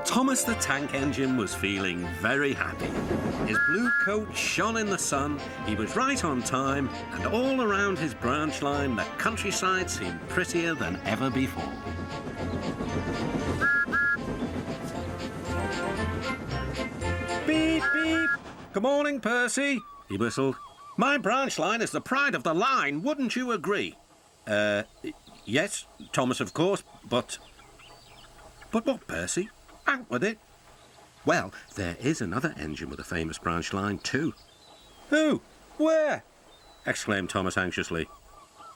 Thomas the Tank Engine was feeling very happy. His blue coat shone in the sun, he was right on time, and all around his branch line the countryside seemed prettier than ever before. Beep, beep. Good morning, Percy, he whistled. My branch line is the pride of the line, wouldn't you agree? Yes, Thomas, of course, but... But what, Percy? Out with it. Well, there is another engine with a famous branch line too. Who? Where? Exclaimed Thomas anxiously.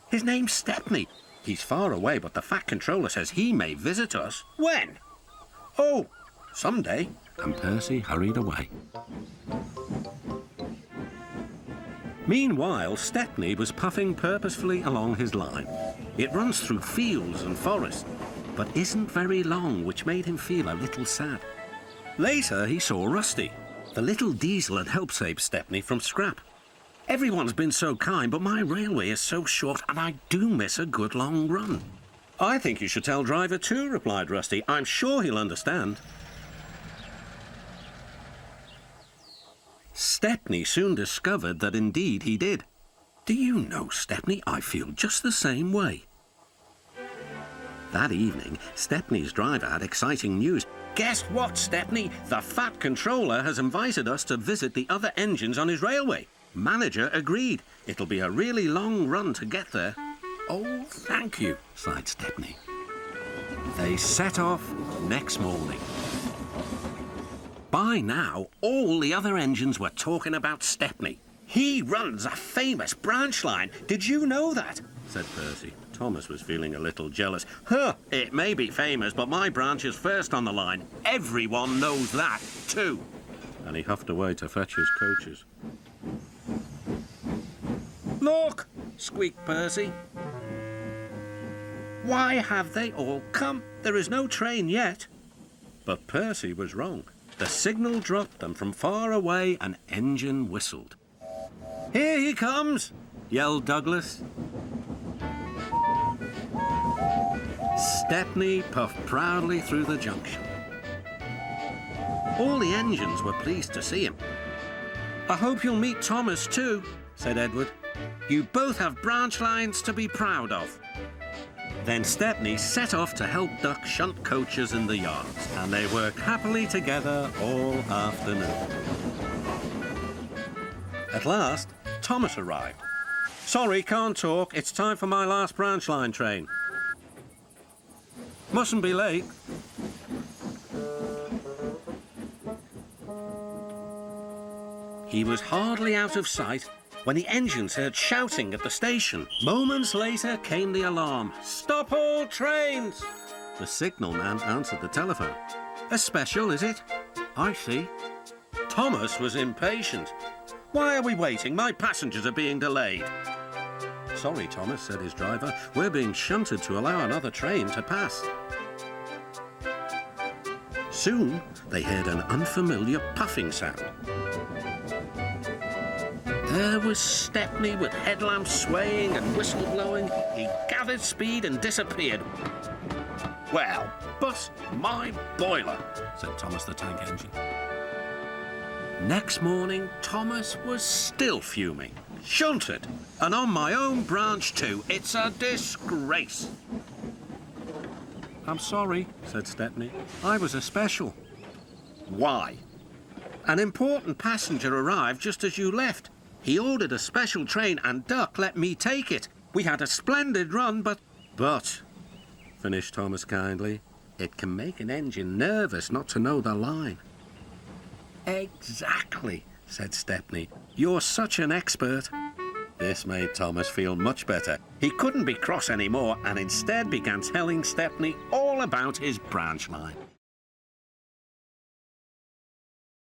His name's Stepney. He's far away, but the Fat Controller says he may visit us. When? Oh, someday. And Percy hurried away. Meanwhile, Stepney was puffing purposefully along his line. It runs through fields and forests, but isn't very long, which made him feel a little sad. Later, he saw Rusty. The little diesel had helped save Stepney from scrap. Everyone's been so kind, but my railway is so short, and I do miss a good long run. I think you should tell Driver too, replied Rusty. I'm sure he'll understand. Stepney soon discovered that indeed he did. Do you know, Stepney, I feel just the same way. That evening, Stepney's driver had exciting news. Guess what, Stepney? The Fat Controller has invited us to visit the other engines on his railway. Manager agreed. It'll be a really long run to get there. Oh, thank you, sighed Stepney. They set off next morning. By now, all the other engines were talking about Stepney. He runs a famous branch line. Did you know that? Said Percy. Thomas was feeling a little jealous. Huh, it may be famous, but my branch is first on the line. Everyone knows that, too. And he huffed away to fetch his coaches. Look, squeaked Percy. Why have they all come? There is no train yet. But Percy was wrong. The signal dropped, and from far away an engine whistled. Here he comes, yelled Douglas. Stepney puffed proudly through the junction. All the engines were pleased to see him. I hope you'll meet Thomas too, said Edward. You both have branch lines to be proud of. Then Stepney set off to help duck shunt coaches in the yards, and they worked happily together all afternoon. At last, Thomas arrived. Sorry, can't talk. It's time for my last branch line train. Mustn't be late. He was hardly out of sight when the engines heard shouting at the station. Moments later came the alarm. Stop all trains! The signalman answered the telephone. A special, is it? I see. Thomas was impatient. Why are we waiting? My passengers are being delayed. Sorry, Thomas, said his driver. We're being shunted to allow another train to pass. Soon, they heard an unfamiliar puffing sound. There was Stepney with headlamps swaying and whistle blowing. He gathered speed and disappeared. Well, bust my boiler, said Thomas the Tank Engine. Next morning, Thomas was still fuming. Shunted, and on my own branch too. It's a disgrace. I'm sorry, said Stepney. I was a special. Why? An important passenger arrived just as you left. He ordered a special train and Duck let me take it. We had a splendid run, but, finished Thomas kindly, it can make an engine nervous not to know the line. Exactly, said Stepney. You're such an expert. This made Thomas feel much better. He couldn't be cross anymore and instead began telling Stepney all about his branch line.